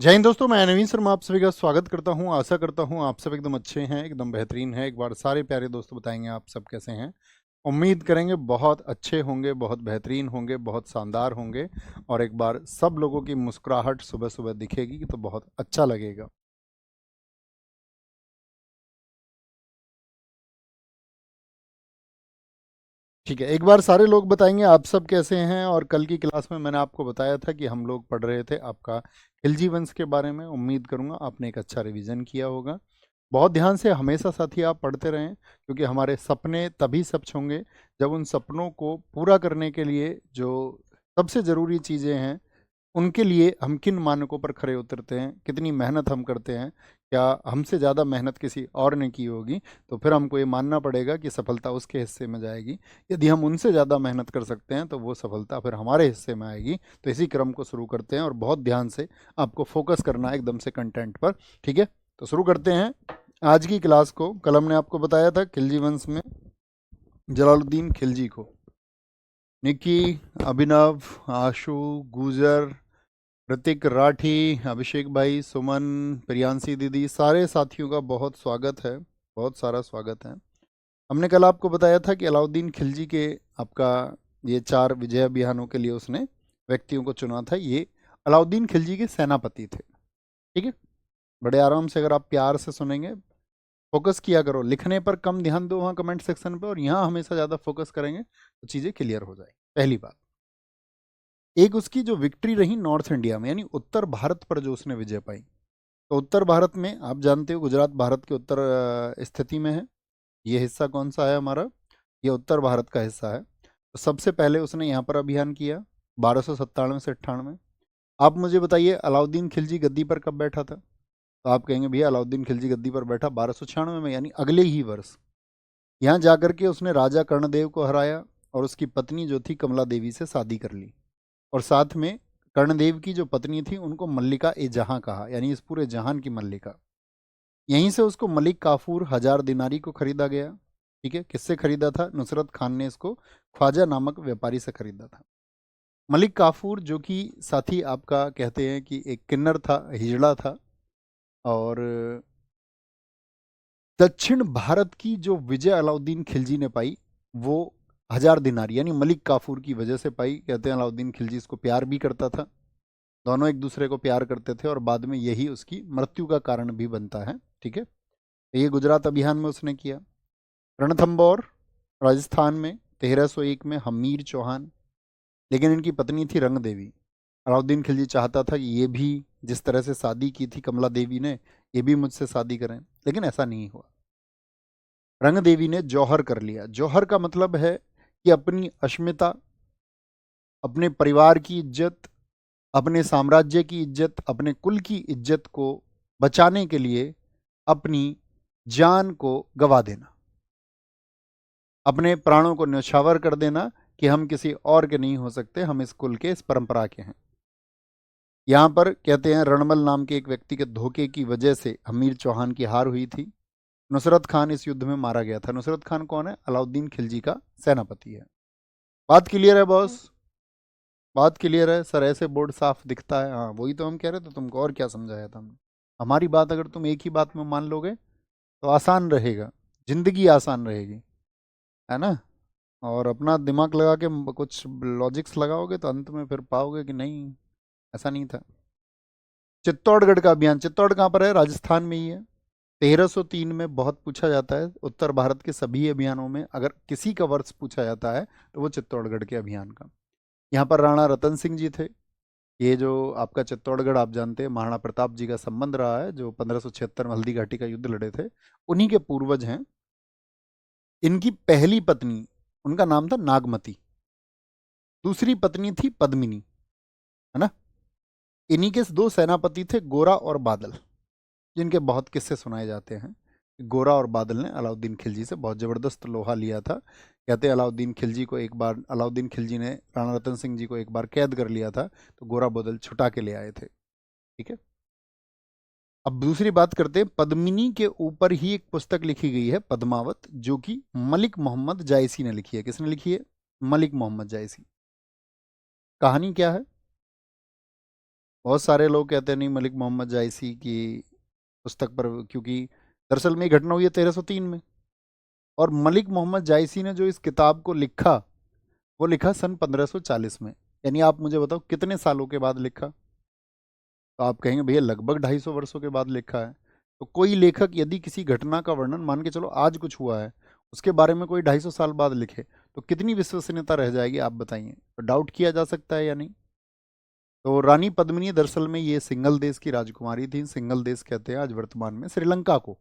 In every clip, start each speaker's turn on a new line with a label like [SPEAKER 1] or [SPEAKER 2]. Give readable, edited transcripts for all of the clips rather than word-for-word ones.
[SPEAKER 1] जय हिंद दोस्तों, मैं नवीन शर्मा आप सभी का स्वागत करता हूं। आशा करता हूं आप सब एकदम अच्छे हैं, एकदम बेहतरीन हैं। एक बार सारे प्यारे दोस्त बताएंगे आप सब कैसे हैं। उम्मीद करेंगे बहुत अच्छे होंगे, बहुत बेहतरीन होंगे, बहुत शानदार होंगे। और एक बार सब लोगों की मुस्कुराहट सुबह सुबह दिखेगी तो बहुत अच्छा लगेगा। ठीक है, एक बार सारे लोग बताएंगे आप सब कैसे हैं। और कल की क्लास में मैंने आपको बताया था कि हम लोग पढ़ रहे थे आपका खिलजी वंश के बारे में। उम्मीद करूंगा आपने एक अच्छा रिवीजन किया होगा। बहुत ध्यान से हमेशा साथी आप पढ़ते रहें, क्योंकि हमारे सपने तभी सच होंगे जब उन सपनों को पूरा करने के लिए जो सबसे ज़रूरी चीज़ें हैं उनके लिए हम किन मानकों पर खरे उतरते हैं, कितनी मेहनत हम करते हैं। क्या हमसे ज़्यादा मेहनत किसी और ने की होगी तो फिर हमको ये मानना पड़ेगा कि सफलता उसके हिस्से में जाएगी। यदि हम उनसे ज़्यादा मेहनत कर सकते हैं तो वो सफलता फिर हमारे हिस्से में आएगी। तो इसी क्रम को शुरू करते हैं और बहुत ध्यान से आपको फोकस करना है एकदम से कंटेंट पर। ठीक है, तो शुरू करते हैं आज की क्लास को। कल हमने आपको बताया था खिलजी वंश में जलालुद्दीन खिलजी को निकी, अभिनव, आशु, गुजर, ऋतिक, राठी, अभिषेक भाई, सुमन, प्रियांशी दीदी, सारे साथियों का बहुत स्वागत है, बहुत सारा स्वागत है। हमने कल आपको बताया था कि अलाउद्दीन खिलजी के आपका ये 4 विजय अभियानों के लिए उसने व्यक्तियों को चुना था। ये अलाउद्दीन खिलजी के सेनापति थे। ठीक है, बड़े आराम से अगर आप प्यार से सुनेंगे, फोकस किया करो, लिखने पर कम ध्यान दो वहाँ कमेंट सेक्शन पे, और यहाँ हमेशा ज़्यादा फोकस करेंगे तो चीज़ें क्लियर हो जाएगी। पहली बात, एक उसकी जो विक्ट्री रही नॉर्थ इंडिया में, यानी उत्तर भारत पर जो उसने विजय पाई। तो उत्तर भारत में आप जानते हो गुजरात भारत के उत्तर स्थिति में है। ये हिस्सा कौन सा है हमारा? ये उत्तर भारत का हिस्सा है। तो सबसे पहले उसने यहाँ पर अभियान किया 1297 से 98। आप मुझे बताइए अलाउद्दीन खिलजी गद्दी पर कब बैठा था? तो आप कहेंगे भैया अलाउद्दीन खिलजी गद्दी पर बैठा 1296 में, यानी अगले ही वर्ष। यहाँ जाकर के उसने राजा कर्णदेव को हराया और उसकी पत्नी जो थी कमला देवी से शादी कर ली। और साथ में कर्णदेव की जो पत्नी थी उनको मल्लिका ए जहां कहा, यानी इस पूरे जहान की मल्लिका। यहीं से उसको मलिक काफूर 1000 दिनारी को खरीदा गया। ठीक है, किससे खरीदा था? नुसरत खान ने इसको ख्वाजा नामक व्यापारी से खरीदा था। मलिक काफूर जो कि साथी आपका कहते हैं कि एक किन्नर था, हिजड़ा था। और दक्षिण भारत की जो विजय अलाउद्दीन खिलजी ने पाई वो 1000 दिनारी यानी मलिक काफूर की वजह से पाई। कहते हैं अलाउद्दीन खिलजी इसको प्यार भी करता था, दोनों एक दूसरे को प्यार करते थे, और बाद में यही उसकी मृत्यु का कारण भी बनता है। ठीक है, ये गुजरात अभियान में उसने किया। रणथंबोर राजस्थान में 1301 में हमीर चौहान, लेकिन इनकी पत्नी थी रंग देवी। अलाउद्दीन खिलजी चाहता था कि ये भी जिस तरह से शादी की थी कमला देवी ने, ये भी मुझसे शादी करें, लेकिन ऐसा नहीं हुआ। रंग देवी ने जौहर कर लिया। जौहर का मतलब है कि अपनी अस्मिता, अपने परिवार की इज्जत, अपने साम्राज्य की इज्जत, अपने कुल की इज्जत को बचाने के लिए अपनी जान को गवा देना, अपने प्राणों को न्यौछावर कर देना कि हम किसी और के नहीं हो सकते, हम इस कुल के, इस परंपरा के हैं। यहाँ पर कहते हैं रणमल नाम के एक व्यक्ति के धोखे की वजह से हमीर चौहान की हार हुई थी। नुसरत खान इस युद्ध में मारा गया था। नुसरत खान कौन है? अलाउद्दीन खिलजी का सेनापति है। बात क्लियर है बॉस? बात क्लियर है सर? ऐसे बोर्ड साफ दिखता है? हाँ, वही तो हम कह रहे थे तुमको, और क्या समझाया था हमने? हमारी बात अगर तुम एक ही बात में मान लोगे तो आसान रहेगा, जिंदगी आसान रहेगी, है ना। और अपना दिमाग लगा के कुछ लॉजिक्स लगाओगे तो अंत में फिर पाओगे कि नहीं, ऐसा नहीं था। चित्तौड़गढ़ का अभियान, चित्तौड़ कहाँ पर है? राजस्थान में ही है। 1303 में बहुत पूछा जाता है उत्तर भारत के सभी अभियानों में, अगर किसी का वर्ष पूछा जाता है तो वो चित्तौड़गढ़ के अभियान का। यहाँ पर राणा रतन सिंह जी थे। ये जो आपका चित्तौड़गढ़ आप जानते हैं महाराणा प्रताप जी का संबंध रहा है, जो 1576 में हल्दी घाटी का युद्ध लड़े थे, उन्हीं के पूर्वज हैं। इनकी पहली पत्नी, उनका नाम था नागमती, दूसरी पत्नी थी पद्मिनी, है ना। इन्हीं के दो सेनापति थे गोरा और बादल, जिनके बहुत किस्से सुनाए जाते हैं। गोरा और बादल ने अलाउद्दीन खिलजी से बहुत ज़बरदस्त लोहा लिया था। कहते हैं अलाउद्दीन खिलजी को एक बार, अलाउद्दीन खिलजी ने राणा रतन सिंह जी को एक बार कैद कर लिया था, तो गोरा बादल छुटा के ले आए थे। ठीक है, अब दूसरी बात करते हैं। पद्मिनी के ऊपर ही एक पुस्तक लिखी गई है पद्मावत, जो कि मलिक मोहम्मद जायसी ने लिखी है। किसने लिखी है? मलिक मोहम्मद जायसी। कहानी क्या है? बहुत सारे लोग कहते हैं नहीं, मलिक मोहम्मद जायसी की पुस्तक पर, क्योंकि दरअसल में ये घटना हुई है 1303 में, और मलिक मोहम्मद जायसी ने जो इस किताब को लिखा वो लिखा सन 1540 में। यानी आप मुझे बताओ कितने सालों के बाद लिखा? तो आप कहेंगे भैया लगभग 250 वर्षों के बाद लिखा है। तो कोई लेखक यदि किसी घटना का वर्णन, मान के चलो आज कुछ हुआ है, उसके बारे में कोई 250 साल बाद लिखे, तो कितनी विश्वसनीयता रह जाएगी आप बताइए? तो डाउट किया जा सकता है या नहीं? तो रानी पद्मिनी दरअसल में ये सिंगल देश की राजकुमारी थी। सिंगल देश कहते हैं आज वर्तमान में श्रीलंका को।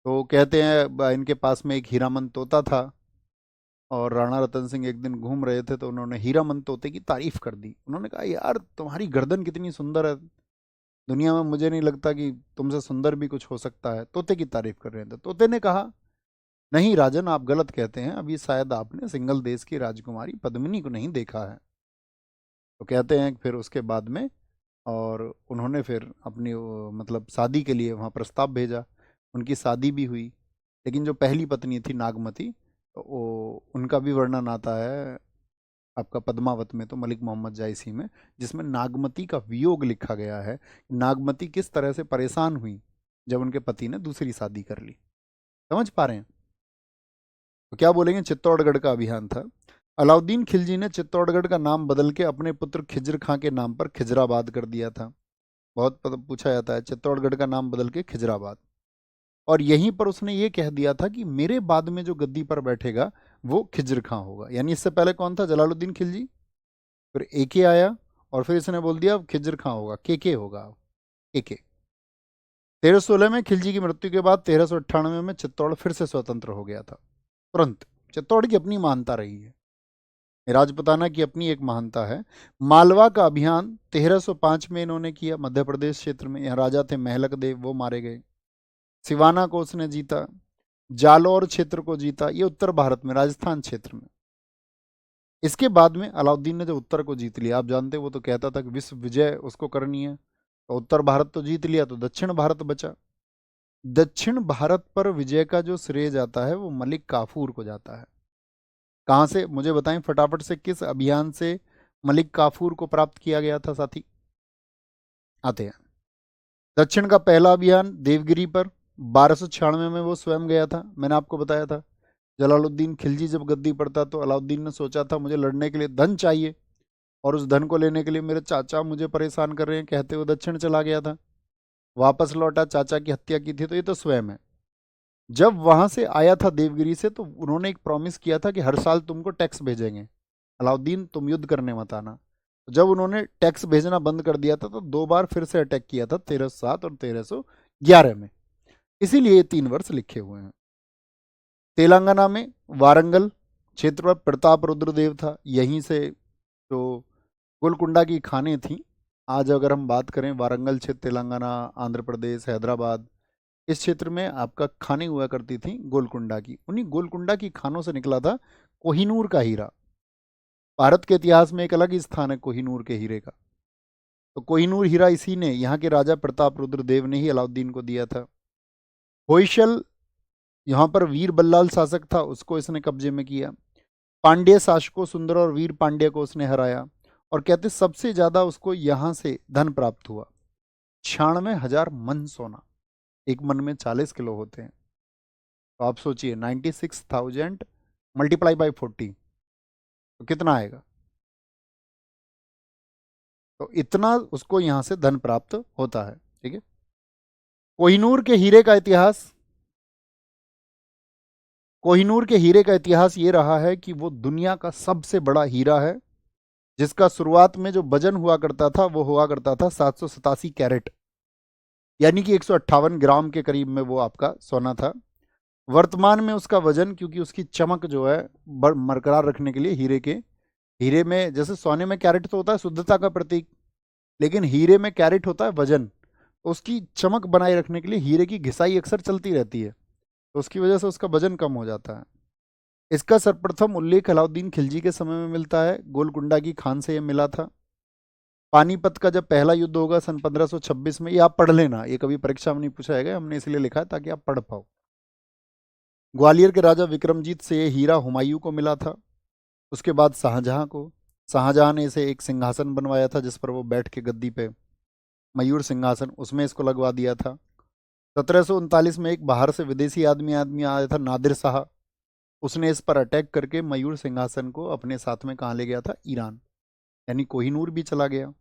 [SPEAKER 1] तो कहते हैं इनके पास में एक हीरामन तोता था, और राणा रतन सिंह एक दिन घूम रहे थे तो उन्होंने हीरामन तोते की तारीफ कर दी। उन्होंने कहा यार तुम्हारी गर्दन कितनी सुंदर है, दुनिया में मुझे नहीं लगता कि तुमसे सुंदर भी कुछ हो सकता है। तोते की तारीफ कर रहे थे। तोते ने कहा नहीं राजन, आप गलत कहते हैं, अभी शायद आपने सिंगल देश की राजकुमारी पद्मिनी को नहीं देखा है। तो कहते हैं कि फिर उसके बाद में, और उन्होंने फिर अपनी मतलब शादी के लिए वहाँ प्रस्ताव भेजा। उनकी शादी भी हुई। लेकिन जो पहली पत्नी थी नागमती, तो वो उनका भी वर्णन आता है आपका पद्मावत में, तो मलिक मोहम्मद जायसी में, जिसमें नागमती का वियोग लिखा गया है। नागमती किस तरह से परेशान हुई जब उनके पति ने दूसरी शादी कर ली। समझ पा रहे हैं? तो क्या बोलेंगे, चित्तौड़गढ़ का अभियान था। अलाउद्दीन खिलजी ने चित्तौड़गढ़ का नाम बदल के अपने पुत्र खिज्र खां के नाम पर खिजराबाद कर दिया था। बहुत पूछा जाता है, चित्तौड़गढ़ का नाम बदल के खिजराबाद। और यहीं पर उसने ये कह दिया था कि मेरे बाद में जो गद्दी पर बैठेगा वो खिज्र खां होगा। यानी इससे पहले कौन था? जलालुद्दीन खिलजी। फिर एके आया, और फिर इसने बोल दिया अब खिज्र खां होगा, के होगा। एके 1316 में खिलजी की मृत्यु के बाद 1398 में चित्तौड़ फिर से स्वतंत्र हो गया था तुरंत। चित्तौड़ की अपनी मानता रही है, राजपुताना की अपनी एक महानता है। मालवा का अभियान 1305 में इन्होंने किया, मध्य प्रदेश क्षेत्र में। यहाँ राजा थे महलक देव, वो मारे गए। सिवाना को उसने जीता। जालौर क्षेत्र को जीता, ये उत्तर भारत में राजस्थान क्षेत्र में। इसके बाद में अलाउद्दीन ने जब उत्तर को जीत लिया, आप जानते हैं वो तो कहता था कि विश्व विजय उसको करनी है, तो उत्तर भारत तो जीत लिया, तो दक्षिण भारत बचा। दक्षिण भारत पर विजय का जो श्रेय जाता है वो मलिक काफूर को जाता है। कहाँ से मुझे बताएं फटाफट से, किस अभियान से मलिक काफूर को प्राप्त किया गया था साथी? आते हैं। दक्षिण का पहला अभियान देवगिरी पर 1296 में वो स्वयं गया था, मैंने आपको बताया था। जलालुद्दीन खिलजी जब गद्दी पर था तो अलाउद्दीन ने सोचा था मुझे लड़ने के लिए धन चाहिए, और उस धन को लेने के लिए मेरे चाचा मुझे परेशान कर रहे हैं, कहते हुए दक्षिण चला गया था। वापस लौटा, चाचा की हत्या की थी, तो ये तो स्वयं है। जब वहां से आया था देवगिरी से, तो उन्होंने एक प्रॉमिस किया था कि हर साल तुमको टैक्स भेजेंगे, अलाउद्दीन तुम युद्ध करने मत आना। तो जब उन्होंने टैक्स भेजना बंद कर दिया था तो दो बार फिर से अटैक किया था, 1307 और 1311 में। इसीलिए ये 3 वर्ष लिखे हुए हैं। तेलंगाना में वारंगल क्षेत्र पर प्रताप रुद्रदेव था। यहीं से जो गोलकुंडा की खानें थीं, आज अगर हम बात करें वारंगल क्षेत्र, तेलंगाना, आंध्र प्रदेश, हैदराबाद, इस क्षेत्र में आपका खानें हुआ करती थी गोलकुंडा की। उन्हीं गोलकुंडा की खानों से निकला था कोहिनूर का हीरा। भारत के इतिहास में एक अलग ही स्थान है कोहिनूर के हीरे का। तो कोहिनूर हीरा इसी ने, यहाँ के राजा प्रताप रुद्रदेव ने ही अलाउद्दीन को दिया था। होयसल, यहाँ पर वीर बल्लाल शासक था, उसको इसने कब्जे में किया। पांड्य शासकों सुंदर और वीर पांड्य को उसने हराया। और कहते सबसे ज्यादा उसको यहाँ से धन प्राप्त हुआ, 96,000 मन सोना। एक मन में 40 किलो होते हैं, तो आप सोचिए 96,000 मल्टीप्लाई बाई 40 तो कितना आएगा? तो इतना उसको यहाँ से धन प्राप्त होता है। ठीक है। कोहिनूर के हीरे का इतिहास, कोहिनूर के हीरे का इतिहास ये रहा है कि वो दुनिया का सबसे बड़ा हीरा है, जिसका शुरुआत में जो वजन हुआ करता था वो हुआ करता था 787 कैरेट, यानी कि 158 ग्राम के करीब में वो आपका सोना था। वर्तमान में उसका वजन, क्योंकि उसकी चमक जो है बरकरार रखने के लिए हीरे में, जैसे सोने में कैरेट तो होता है शुद्धता का प्रतीक, लेकिन हीरे में कैरेट होता है वजन। तो उसकी चमक बनाए रखने के लिए हीरे की घिसाई अक्सर चलती रहती है, तो उसकी वजह से उसका वजन कम हो जाता है। इसका सर्वप्रथम उल्लेख अलाउद्दीन खिलजी के समय में मिलता है, गोलकुंडा की खान से यह मिला था। पानीपत का जब पहला युद्ध होगा सन 1526 में, ये आप पढ़ लेना, ये कभी परीक्षा में नहीं पूछा जाएगा, हमने इसलिए लिखा है ताकि आप पढ़ पाओ। ग्वालियर के राजा विक्रमजीत से ये हीरा हुमायूं को मिला था, उसके बाद शाहजहां को, शाहजहां ने इसे एक सिंहासन बनवाया था जिस पर वो बैठ के गद्दी पे, मयूर सिंहासन, उसमें इसको लगवा दिया था। 1739 में एक बाहर से विदेशी आदमी आदमी आया था, नादिर शाह। उसने इस पर अटैक करके मयूर सिंहासन को अपने साथ में कहाँ ले गया था? ईरान, यानी कोहिनूर भी चला गया।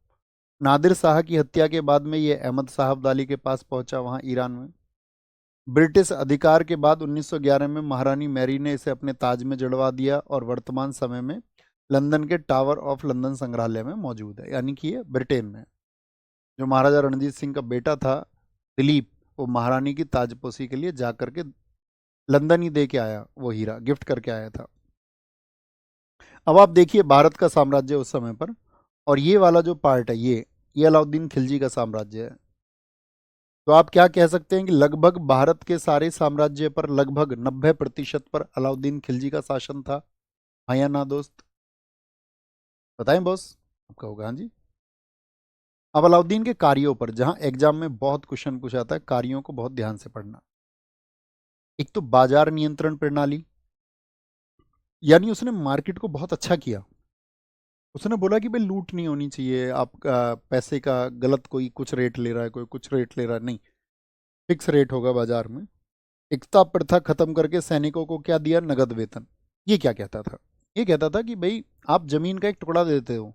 [SPEAKER 1] नादिर शाह की हत्या के बाद में ये अहमद शाह अब्दाली के पास पहुंचा वहां ईरान में। ब्रिटिश अधिकार के बाद 1911 में महारानी मैरी ने इसे अपने ताज में जड़वा दिया और वर्तमान समय में लंदन के टावर ऑफ लंदन संग्रहालय में मौजूद है, यानी कि ये ब्रिटेन में। जो महाराजा रणजीत सिंह का बेटा था दिलीप, वो महारानी की ताजपोशी के लिए जा करके लंदन ही दे के आया, वो हीरा गिफ्ट करके आया था। अब आप देखिए भारत का साम्राज्य उस समय पर, और ये वाला जो पार्ट है ये अलाउद्दीन खिलजी का साम्राज्य है। तो आप क्या कह सकते हैं कि लगभग भारत के सारे साम्राज्य पर लगभग 90% पर अलाउद्दीन खिलजी का शासन था। हाँ या ना दोस्त? बताएं बॉस। आपका होगा हाँ जी। अब अलाउद्दीन के कार्यों पर, जहां एग्जाम में बहुत क्वेश्चन पूछा था, कार्यों को बहुत ध्यान से पढ़ना। एक तो बाजार नियंत्रण प्रणाली, यानी उसने मार्केट को बहुत अच्छा किया। उसने बोला कि भाई लूट नहीं होनी चाहिए, आपका पैसे का गलत कोई कुछ रेट ले रहा है, कोई कुछ रेट ले रहा है, नहीं, फिक्स रेट होगा बाजार में। एकता प्रथा खत्म करके सैनिकों को क्या दिया? नगद वेतन। ये क्या कहता था? ये कहता था कि भाई आप जमीन का एक टुकड़ा देते हो,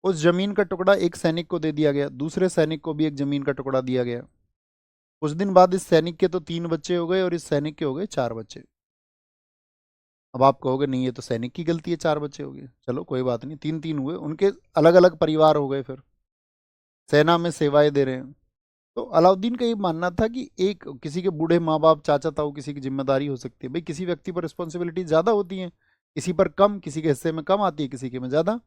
[SPEAKER 1] उस जमीन का टुकड़ा एक सैनिक को दे दिया गया, दूसरे सैनिक को भी एक जमीन का टुकड़ा दिया गया। कुछ दिन बाद इस सैनिक के तो 3 बच्चे हो गए और इस सैनिक के हो गए 4 बच्चे। अब आप कहोगे नहीं ये तो सैनिक की गलती है, 4 बच्चे हो गए, चलो कोई बात नहीं, 3 3 हुए, उनके अलग अलग परिवार हो गए, फिर सेना में सेवाएं दे रहे हैं। तो अलाउद्दीन का ये मानना था कि एक किसी के बूढ़े माँ बाप चाचा ताऊ किसी की जिम्मेदारी हो सकती है, भाई किसी व्यक्ति पर रिस्पॉन्सिबिलिटी ज़्यादा होती है, किसी पर कम, किसी के हिस्से में कम आती है, किसी के में ज़्यादा।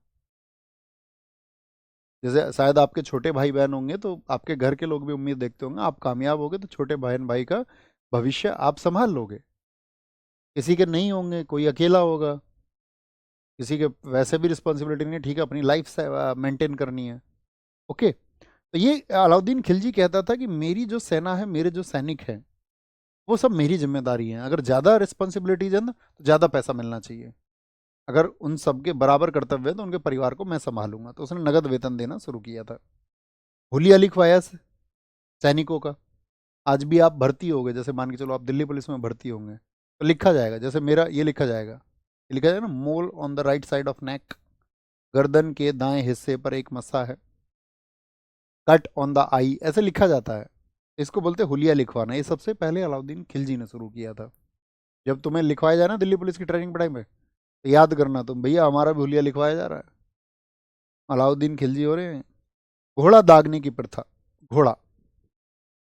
[SPEAKER 1] जैसे शायद आपके छोटे भाई बहन होंगे तो आपके घर के लोग भी उम्मीद देखते होंगे आप कामयाब होगे तो छोटे बहन भाई का भविष्य आप संभाल लोगे। किसी के नहीं होंगे, कोई अकेला होगा, किसी के वैसे भी रिस्पॉन्सिबिलिटी नहीं है, ठीक है, अपनी लाइफ मेंटेन करनी है। ओके। तो ये अलाउद्दीन खिलजी कहता था कि मेरी जो सेना है, मेरे जो सैनिक हैं, वो सब मेरी जिम्मेदारी है। अगर ज़्यादा रिस्पॉन्सिबिलिटीज है ना तो ज़्यादा पैसा मिलना चाहिए। अगर उन सबके बराबर कर्तव्य है तो उनके परिवार को मैं संभालूंगा। तो उसने नगद वेतन देना शुरू किया था। हुलिया लिखवाया सैनिकों का। आज भी आप भर्ती हो गए, जैसे मान के चलो आप दिल्ली पुलिस में भर्ती होंगे तो लिखा जाएगा, जैसे मेरा ये लिखा जाएगा, ये लिखा जाएगा ना, मोल on the right side of neck, गर्दन के दाएं हिस्से पर एक मस्सा है, कट ऑन द आई, ऐसे लिखा जाता है। इसको बोलते हैं हुलिया लिखवाना। ये सबसे पहले अलाउद्दीन खिलजी ने शुरू किया था। जब तुम्हें लिखवाया जाए ना दिल्ली पुलिस की ट्रेनिंग पढ़ाई में, तो याद करना तुम, भैया हमारा भी हुलिया लिखवाया जा रहा है, अलाउद्दीन खिलजी हो रहे हैं। घोड़ा दागने की प्रथा, घोड़ा,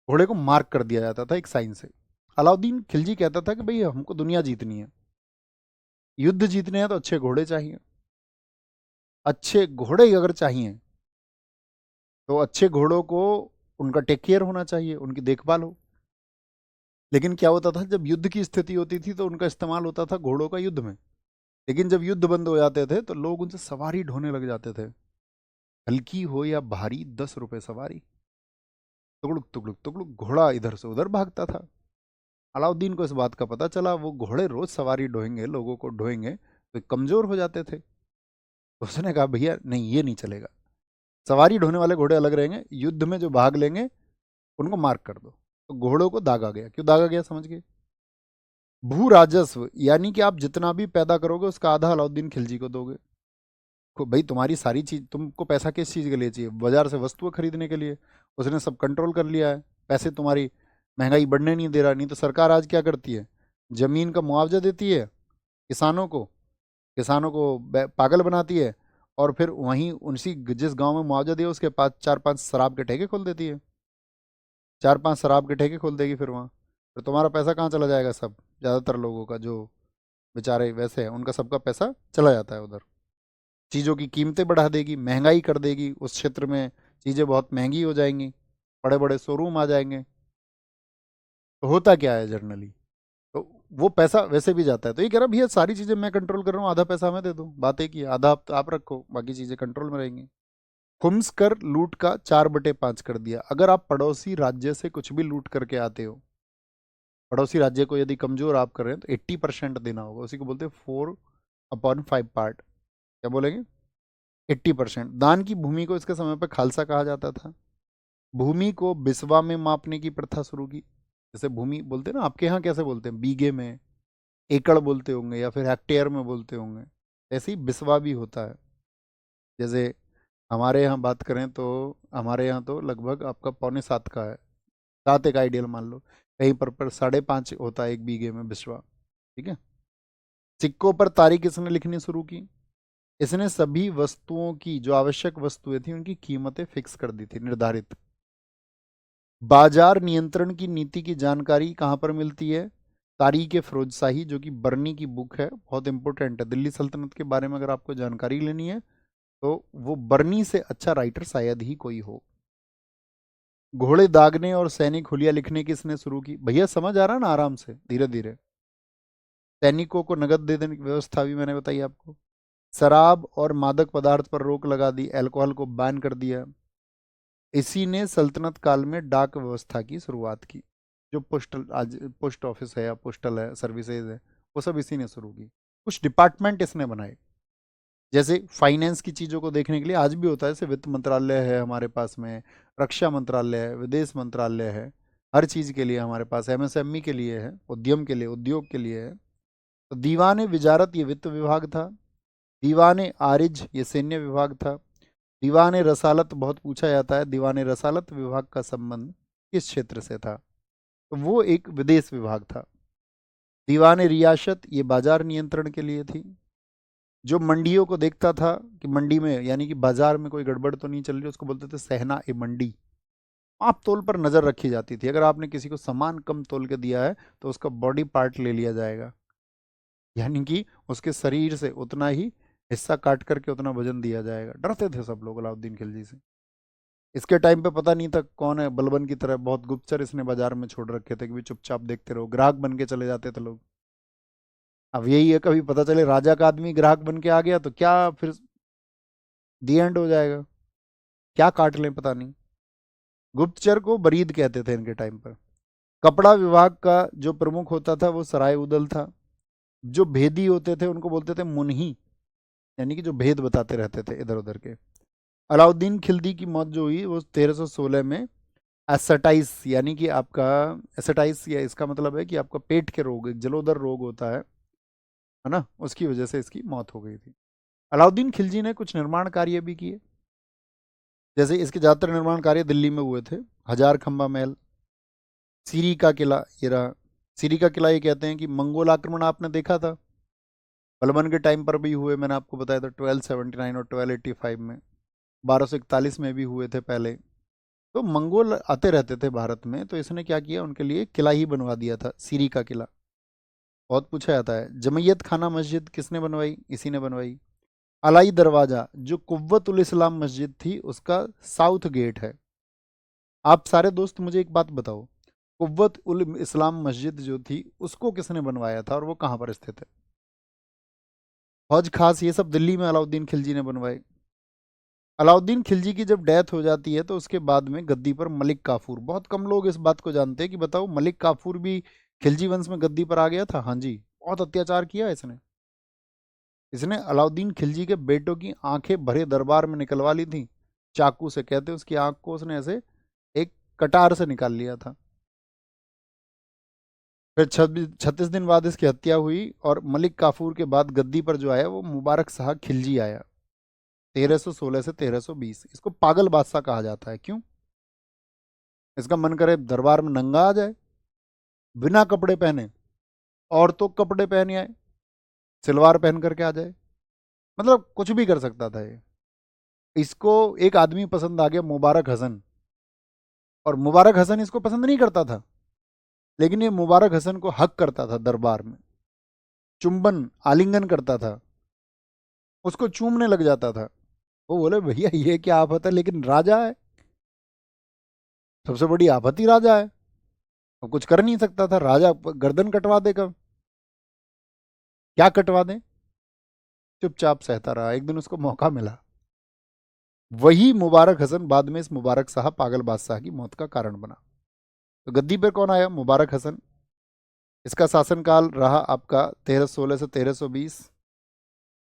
[SPEAKER 1] घोड़े को मार्क कर दिया जाता था एक साइन से। अलाउद्दीन खिलजी कहता था कि भाई हमको दुनिया जीतनी है, युद्ध जीतने हैं तो अच्छे घोड़े चाहिए। अच्छे घोड़े अगर चाहिए तो अच्छे घोड़ों को उनका टेक केयर होना चाहिए, उनकी देखभाल हो। लेकिन क्या होता था, जब युद्ध की स्थिति होती थी तो उनका इस्तेमाल होता था घोड़ों का युद्ध में। लेकिन जब युद्ध बंद हो जाते थे तो लोग उनसे सवारी ढोने लग जाते थे, हल्की हो या भारी, 10 रुपए सवारी, तुगड़ुक तुगड़ुक तुगड़ुक घोड़ा इधर से उधर भागता था। अलाउद्दीन को इस बात का पता चला, वो घोड़े रोज सवारी ढोएंगे, लोगों को ढोएंगे तो कमजोर हो जाते थे। उसने कहा भैया नहीं, ये नहीं चलेगा, सवारी ढोने वाले घोड़े अलग रहेंगे, युद्ध में जो भाग लेंगे उनको मार्क कर दो। तो घोड़ों को दागा गया। क्यों दागा गया समझ गए? भू राजस्व, यानी कि आप जितना भी पैदा करोगे उसका आधा अलाउद्दीन खिलजी को दोगे। भाई तुम्हारी सारी चीज, तुमको पैसा किस चीज के लिए चाहिए? बाजार से वस्तुएं खरीदने के लिए। उसने सब कंट्रोल कर लिया है, पैसे तुम्हारी महंगाई बढ़ने नहीं दे रहा। नहीं तो सरकार आज क्या करती है, जमीन का मुआवजा देती है किसानों को, किसानों को पागल बनाती है, और फिर वहीं उसी जिस गांव में मुआवजा दिया उसके पास 4 5 शराब के ठेके खोल देती है। 4 5 शराब के ठेके खोल देगी फिर वहाँ। फिर तुम्हारा पैसा कहाँ चला जाएगा? सब ज़्यादातर लोगों का जो बेचारे वैसे हैं उनका सबका पैसा चला जाता है उधर। चीज़ों की कीमतें बढ़ा देगी, महंगाई कर देगी, उस क्षेत्र में चीज़ें बहुत महंगी हो जाएंगी, बड़े बड़े शोरूम आ जाएंगे। तो होता क्या है जनरली, तो वो पैसा वैसे भी जाता है। तो ये कह रहा भैया सारी चीज़ें मैं कंट्रोल कर रहा हूँ, आधा पैसा हमें दे दो, बात एक ही है, आधा आप रखो, बाकी चीज़ें कंट्रोल में रहेंगी। खुम्स कर लूट का 4/5 कर दिया। अगर आप पड़ोसी राज्य से कुछ भी लूट करके आते हो, पड़ोसी राज्य को यदि कमजोर आप कर रहे हैं तो 80% देना होगा, उसी को बोलते हैं 4/5 पार्ट। क्या बोलेंगे? 80%। दान की भूमि को इसके समय पर खालसा कहा जाता था। भूमि को बिस्वा में मापने की प्रथा शुरू की। जैसे भूमि बोलते हैं ना, आपके यहाँ कैसे बोलते हैं? बीघे में, एकड़ बोलते होंगे, या फिर हेक्टेयर में बोलते होंगे। ऐसे ही बिस्वा भी होता है। जैसे हमारे यहाँ बात करें तो हमारे यहाँ तो लगभग आपका 6.25 का है। 7 एक आइडियल मान लो, कहीं पर 5.5 होता है एक बीघे में बिस्वा। ठीक है। सिक्कों पर तारीख इसने लिखनी शुरू की। इसने सभी वस्तुओं की, जो आवश्यक वस्तुएं थी, उनकी कीमतें फिक्स कर दी थी, निर्धारित। बाजार नियंत्रण की नीति की जानकारी कहाँ पर मिलती है? तारीख फिरोज शाही, जो कि बर्नी की बुक है, बहुत इंपॉर्टेंट है। दिल्ली सल्तनत के बारे में अगर आपको जानकारी लेनी है तो वो बर्नी से अच्छा राइटर शायद ही कोई हो। घोड़े दागने और सैनिक हुलिया लिखने की इसने शुरू की। भैया समझ आ रहा है ना? आराम से, धीरे धीरे। सैनिकों को नगद दे देने की व्यवस्था भी मैंने बताई आपको। शराब और मादक पदार्थ पर रोक लगा दी, अल्कोहल को बैन कर दिया। इसी ने सल्तनत काल में डाक व्यवस्था की शुरुआत की। जो पोस्टल, आज पोस्ट ऑफिस है या पोस्टल है सर्विसेज है, वो सब इसी ने शुरू की। कुछ डिपार्टमेंट इसने बनाए, जैसे फाइनेंस की चीज़ों को देखने के लिए आज भी होता है, जैसे वित्त मंत्रालय है हमारे पास में, रक्षा मंत्रालय है, विदेश मंत्रालय है। हर चीज़ के लिए हमारे पास, एमएसएमई के लिए है, उद्यम के लिए, उद्योग के लिए है। तो दीवान विजारत ये वित्त विभाग था। दीवान आरिज ये सैन्य विभाग था। दीवान रसालत बहुत पूछा जाता है, दीवान रसालत विभाग का संबंध किस क्षेत्र से था? तो वो एक विदेश विभाग था। दीवान रियासत ये बाजार नियंत्रण के लिए थी। जो मंडियों को देखता था कि मंडी में, यानी कि बाजार में कोई गड़बड़ तो नहीं चल रही, उसको बोलते थे सहना ए मंडी। माप तोल पर नजर रखी जाती थी। अगर आपने किसी को सामान कम तोल के दिया है तो उसका बॉडी पार्ट ले लिया जाएगा, यानी कि उसके शरीर से उतना ही हिस्सा काट करके उतना वजन दिया जाएगा। डरते थे सब लोग अलाउद्दीन खिलजी से। इसके टाइम पे पता नहीं था कौन है, बलबन की तरह बहुत गुप्तचर इसने बाजार में छोड़ रखे थे कि भी चुपचाप देखते रहो। ग्राहक बन के चले जाते थे लोग। अब यही है, कभी पता चले राजा का आदमी ग्राहक बन के आ गया तो क्या फिर दी एंड हो जाएगा। क्या काट लें पता नहीं। गुप्तचर को बरीद कहते थे इनके टाइम पर। कपड़ा विभाग का जो प्रमुख होता था वो सराय उदल था। जो भेदी होते थे उनको बोलते थे मुन्ही, यानी कि जो भेद बताते रहते थे इधर उधर के। अलाउद्दीन खिलजी की मौत जो हुई वो 1316 में एसेटाइस, यानी कि आपका एसेटाइस, या इसका मतलब है कि आपका पेट के रोग, एक जलोदर रोग होता है ना, उसकी वजह से इसकी मौत हो गई थी। अलाउद्दीन खिलजी ने कुछ निर्माण कार्य भी किए। जैसे इसके ज़्यादातर निर्माण कार्य दिल्ली में हुए थे। हजार खंबा महल, सीरी का किला, ये रहा। सीरी का किला, ये कहते हैं कि मंगोल आक्रमण आपने देखा था, बलबन के टाइम पर भी हुए, मैंने आपको बताया था 1279 और 1285 में। 1241 में भी हुए थे पहले। तो मंगोल आते रहते थे भारत में, तो इसने क्या किया, उनके लिए किला ही बनवा दिया था, सीरी का किला। बहुत पूछा जाता है। जमैयत खाना मस्जिद किसने बनवाई? इसी ने बनवाई। अलाई दरवाजा, जो कुव्वत उल इस्लाम मस्जिद थी, उसका साउथ गेट है। आप सारे दोस्त मुझे एक बात बताओ, कुव्वत उल इस्लाम मस्जिद जो थी उसको किसने बनवाया था और वो कहाँ पर स्थित है? हौज खास, ये सब दिल्ली में अलाउद्दीन खिलजी ने बनवाए। अलाउद्दीन खिलजी की जब डेथ हो जाती है तो उसके बाद में गद्दी पर मलिक काफूर, बहुत कम लोग इस बात को जानते हैं कि बताओ मलिक काफूर भी खिलजी वंश में गद्दी पर आ गया था। हाँ जी, बहुत अत्याचार किया इसने। इसने अलाउद्दीन खिलजी के बेटों की आंखें भरे दरबार में निकलवा ली थी चाकू से। कहते हैं उसकी आंख को उसने ऐसे एक कटार से निकाल लिया था। फिर 36 दिन बाद इसकी हत्या हुई, और मलिक काफूर के बाद गद्दी पर जो आया वो मुबारक शाह खिलजी आया, 1316 से 1320। इसको पागल बादशाह कहा जाता है। क्यों? इसका मन करे दरबार में नंगा आ जाए, बिना कपड़े पहने, और तो कपड़े पहने आए, सलवार पहन करके आ जाए, मतलब कुछ भी कर सकता था ये। इसको एक आदमी पसंद आ गया, मुबारक हसन, और मुबारक हसन इसको पसंद नहीं करता था, लेकिन ये मुबारक हसन को हक करता था दरबार में, चुंबन आलिंगन करता था, उसको चूमने लग जाता था। वो बोले भैया ये क्या आफत है, लेकिन राजा है, सबसे बड़ी आफत ही राजा है, अब कुछ कर नहीं सकता था। राजा गर्दन कटवा देगा, क्या कटवा दे, चुपचाप सहता रहा। एक दिन उसको मौका मिला, वही मुबारक हसन बाद में इस मुबारक शाह पागल बादशाह की मौत का कारण बना। तो गद्दी पर कौन आया? मुबारक हसन। इसका शासनकाल रहा आपका 1316 से 1320।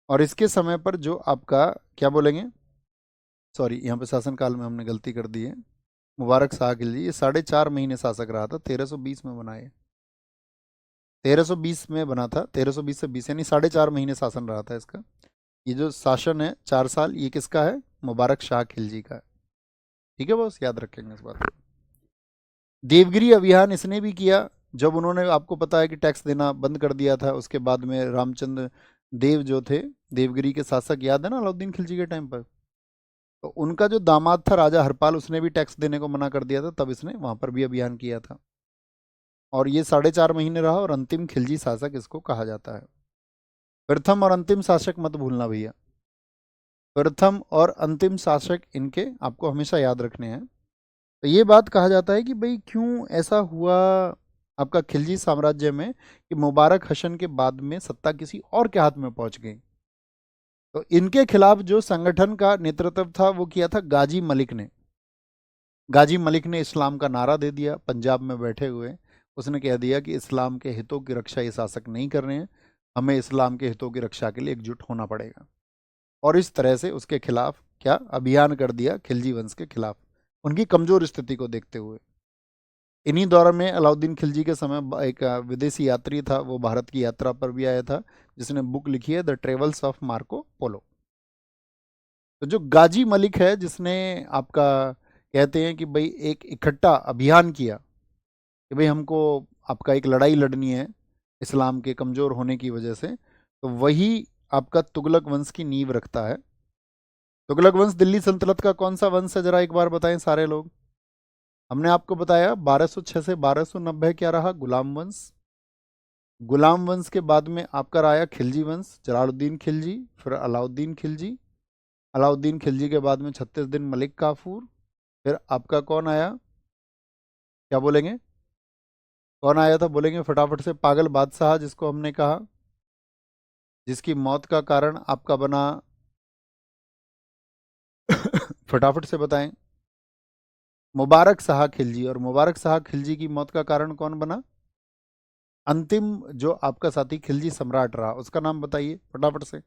[SPEAKER 1] और इसके समय पर जो आपका क्या बोलेंगे, सॉरी यहाँ पे शासनकाल में हमने गलती कर दी है, मुबारक शाह खिलजी ये 4.5 महीने शासक रहा था, 1320 में बना ये, 1320 में बना था, 1320 से 20 यानी 4.5 महीने शासन रहा था इसका। ये जो शासन है 4 साल, ये किसका है, मुबारक शाह खिलजी का है। ठीक है बॉस, याद रखेंगे इस बात को। देवगिरी अभियान इसने भी किया, जब उन्होंने, आपको पता है कि टैक्स देना बंद कर दिया था, उसके बाद में रामचंद्र देव जो थे देवगिरी के शासक, याद है ना अलाउद्दीन खिलजी के टाइम पर, तो उनका जो दामाद था राजा हरपाल, उसने भी टैक्स देने को मना कर दिया था, तब इसने वहां पर भी अभियान किया था। और ये 4.5 महीने रहा, और अंतिम खिलजी शासक इसको कहा जाता है। प्रथम और अंतिम शासक मत भूलना भैया, प्रथम और अंतिम शासक इनके आपको हमेशा याद रखने हैं। तो ये बात कहा जाता है कि भाई क्यों ऐसा हुआ आपका खिलजी साम्राज्य में कि मुबारक हसन के बाद में सत्ता किसी और के हाथ में पहुंच गई। तो इनके खिलाफ जो संगठन का नेतृत्व था वो किया था गाजी मलिक ने। गाजी मलिक ने इस्लाम का नारा दे दिया, पंजाब में बैठे हुए उसने कह दिया कि इस्लाम के हितों की रक्षा ये शासक नहीं कर रहे हैं, हमें इस्लाम के हितों की रक्षा के लिए एकजुट होना पड़ेगा। और इस तरह से उसके खिलाफ क्या अभियान कर दिया, खिलजी वंश के खिलाफ, उनकी कमजोर स्थिति को देखते हुए। इन्हीं दौर में अलाउद्दीन खिलजी के समय एक विदेशी यात्री था, वो भारत की यात्रा पर भी आया था, जिसने बुक लिखी है the travels of Marco Polo. तो जो गाजी मलिक है, जिसने आपका कहते हैं कि भाई एक इकट्ठा अभियान किया कि भाई हमको आपका एक लड़ाई लड़नी है इस्लाम के कमज़ोर होने की वजह से, तो वही आपका तुगलक वंश की नींव रखता है। तुगलक वंश दिल्ली सल्तनत का कौन सा वंश है, जरा एक बार बताएं सारे लोग। हमने आपको बताया 1206 से 1290 क्या रहा, गुलाम वंश। गुलाम वंश के बाद में आपका रहा खिलजी वंश, जलालुद्दीन खिलजी, फिर अलाउद्दीन खिलजी। अलाउद्दीन खिलजी के बाद में 36 दिन मलिक काफूर। फिर आपका कौन आया, क्या बोलेंगे, कौन आया था, बोलेंगे फटाफट से, पागल बादशाह जिसको हमने कहा, जिसकी मौत का कारण आपका बना फटाफट से बताएं, मुबारक शाह खिलजी। और मुबारक शाह खिलजी की मौत का कारण कौन बना, अंतिम जो आपका साथी खिलजी सम्राट रहा, उसका नाम बताइए फटाफट से।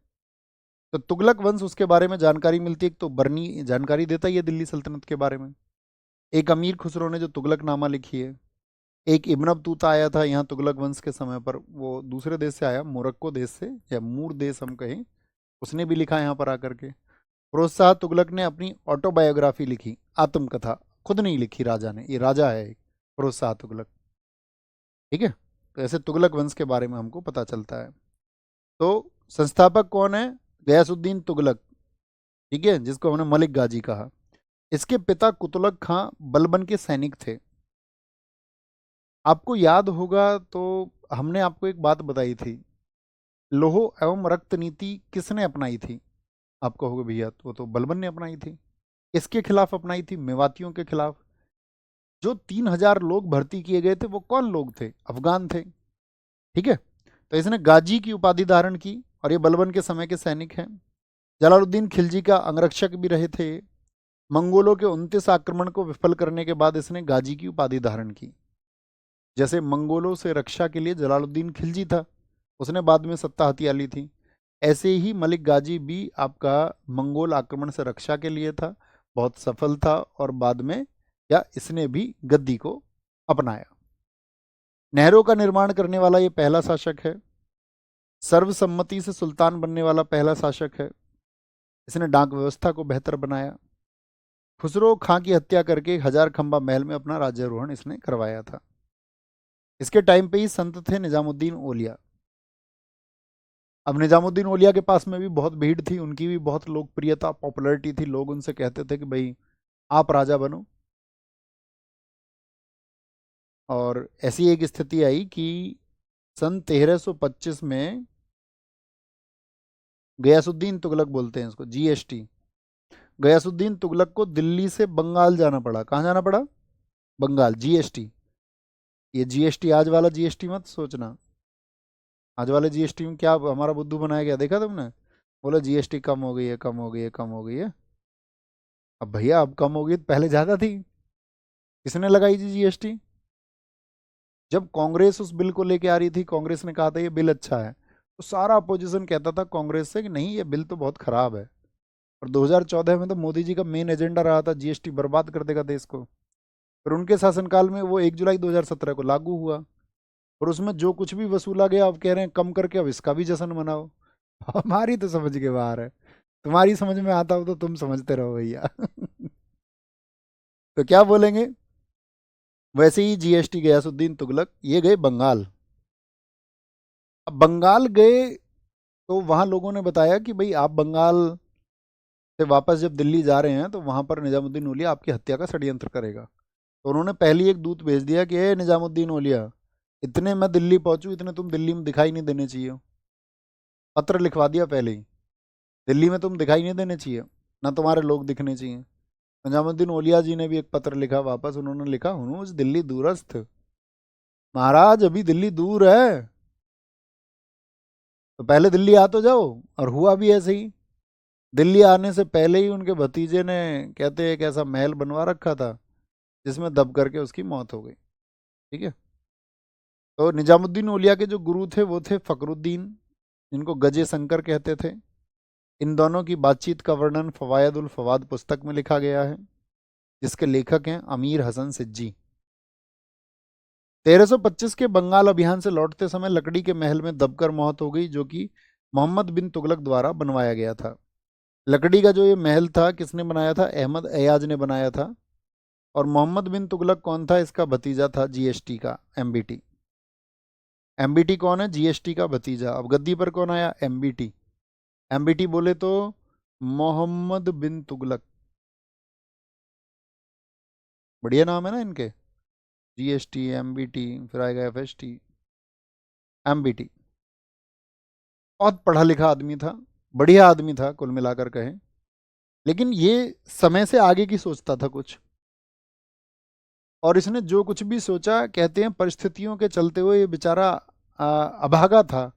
[SPEAKER 1] तो तुगलक वंश, उसके बारे में जानकारी मिलती है, तो बरनी जानकारी देता ही है दिल्ली सल्तनत के बारे में। एक अमीर खुसरो ने जो तुगलकनामा लिखी है, एक इब्न बतूता आया था यहाँ तुगलक वंश के समय पर, वो दूसरे देश से आया, मोरक्को देश से, या मूर देश हम कहें, उसने भी लिखा यहाँ पर आकर के। फिरोज शाह तुगलक ने अपनी ऑटोबायोग्राफी लिखी, आत्मकथा, खुद नहीं लिखी राजा ने, ये राजा है फिरोज शाह तुगलक। ठीक है, तो ऐसे तुगलक वंश के बारे में हमको पता चलता है। तो संस्थापक कौन है, गयासुद्दीन तुगलक, ठीक है, जिसको हमने मलिक गाजी कहा। इसके पिता कुतुलक खां बलबन के सैनिक थे। आपको याद होगा तो हमने आपको एक बात बताई थी, लोह एवं रक्त नीति किसने अपनाई थी, आपको होगा भैया, तो वो तो बलबन ने अपनाई थी। इसके खिलाफ अपनाई थी, मेवातियों के खिलाफ। जो 3,000 लोग भर्ती किए गए थे वो कौन लोग थे, अफगान थे। ठीक है, तो इसने गाजी की उपाधि धारण की, और ये बलबन के समय के सैनिक हैं। जलालुद्दीन खिलजी का अंगरक्षक भी रहे थे। मंगोलों के 29 आक्रमण को विफल करने के बाद इसने गाजी की उपाधि धारण की। जैसे मंगोलों से रक्षा के लिए जलालुद्दीन खिलजी था, उसने बाद में सत्ता हथिया ली थी, ऐसे ही मलिक गाजी भी आपका मंगोल आक्रमण से रक्षा के लिए था, बहुत सफल था, और बाद में क्या इसने भी गद्दी को अपनाया। नहरों का निर्माण करने वाला ये पहला शासक है। सर्वसम्मति से सुल्तान बनने वाला पहला शासक है। इसने डाक व्यवस्था को बेहतर बनाया। खुसरो खां की हत्या करके हजार खंबा महल में अपना राज्यारोहण इसने करवाया था। इसके टाइम पे ही संत थे निजामुद्दीन ओलिया। अब निजामुद्दीन ओलिया के पास में भी बहुत भीड़ थी, उनकी भी बहुत लोकप्रियता पॉपुलैरिटी थी, लोग उनसे कहते थे कि भाई आप राजा बनो। और ऐसी एक स्थिति आई कि सन 1325 में गयासुद्दीन तुगलक बोलते हैं इसको, जीएसटी, गयासुद्दीन तुगलक को दिल्ली से बंगाल जाना पड़ा। कहाँ जाना पड़ा, बंगाल, जीएसटी। ये जीएसटी आज वाला जीएसटी मत सोचना, आज वाले जीएसटी में क्या हमारा बुद्धू बनाया गया, देखा तुमने, बोला जीएसटी कम हो गई है, कम हो गई है, कम हो गई है। अब भैया अब कम हो गई तो पहले ज़्यादा थी, किसने लगाई थी जीएसटी, जब कांग्रेस उस बिल को लेके आ रही थी, कांग्रेस ने कहा था ये बिल अच्छा है, तो सारा अपोजिशन कहता था कांग्रेस से कि नहीं ये बिल तो बहुत खराब है। और 2014 में तो मोदी जी का मेन एजेंडा रहा था जीएसटी बर्बाद कर देगा देश को। फिर उनके शासनकाल में वो 1 जुलाई 2017 को लागू हुआ, और उसमें जो कुछ भी वसूला गया अब कह रहे हैं कम करके अब इसका भी जश्न मनाओ। हमारी तो समझ के बाहर है। तुम्हारी समझ में आता हो तो तुम समझते रहो भैया। तो क्या बोलेंगे। वैसे ही जीएसटी गयासुद्दीन तुगलक ये गए बंगाल। अब बंगाल गए तो वहाँ लोगों ने बताया कि भाई आप बंगाल से वापस जब दिल्ली जा रहे हैं तो वहाँ पर निजामुद्दीन औलिया आपकी हत्या का षड्यंत्र करेगा। तो उन्होंने पहले एक दूत भेज दिया कि ए निजामुद्दीन औलिया, इतने मैं दिल्ली पहुंचूं इतने तुम दिल्ली में दिखाई नहीं देने चाहिए। पत्र लिखवा दिया पहले ही, दिल्ली में तुम दिखाई नहीं देने चाहिए, ना तुम्हारे लोग दिखने चाहिए। निजामुद्दीन औलिया जी ने भी एक पत्र लिखा वापस, उन्होंने लिखा हनुज दिल्ली दूरस्थ, महाराज अभी दिल्ली दूर है, तो पहले दिल्ली आ तो जाओ। और हुआ भी ऐसे ही। दिल्ली आने से पहले ही उनके भतीजे ने कहते एक ऐसा महल बनवा रखा था जिसमें दब करके उसकी मौत हो गई। ठीक है। तो निजामुद्दीन औलिया के जो गुरु थे वो थे फकरुद्दीन, जिनको गजे शंकर कहते थे। इन दोनों की बातचीत का वर्णन फवायदुल फवाद पुस्तक में लिखा गया है, जिसके लेखक हैं अमीर हसन सिज्जी। 1325 के बंगाल अभियान से लौटते समय लकड़ी के महल में दबकर मौत हो गई, जो कि मोहम्मद बिन तुगलक द्वारा बनवाया गया था। लकड़ी का जो ये महल था किसने बनाया था, अहमद अयाज ने बनाया था। और मोहम्मद बिन तुगलक कौन था, इसका भतीजा था जीएसटी का एमबीटी। एमबीटी कौन है, जीएसटी का भतीजा। अब गद्दी पर कौन आया, एमबीटी। एमबीटी बोले तो मोहम्मद बिन तुगलक। बढ़िया नाम है ना इनके, जीएसटी एमबीटी, फिर आएगा एफएसटी, एमबीटी। बहुत पढ़ा लिखा आदमी था, बढ़िया आदमी था कुल मिलाकर कहें। लेकिन ये समय से आगे की सोचता था कुछ, और इसने जो कुछ भी सोचा कहते हैं परिस्थितियों के चलते हुए ये बेचारा अभागा था।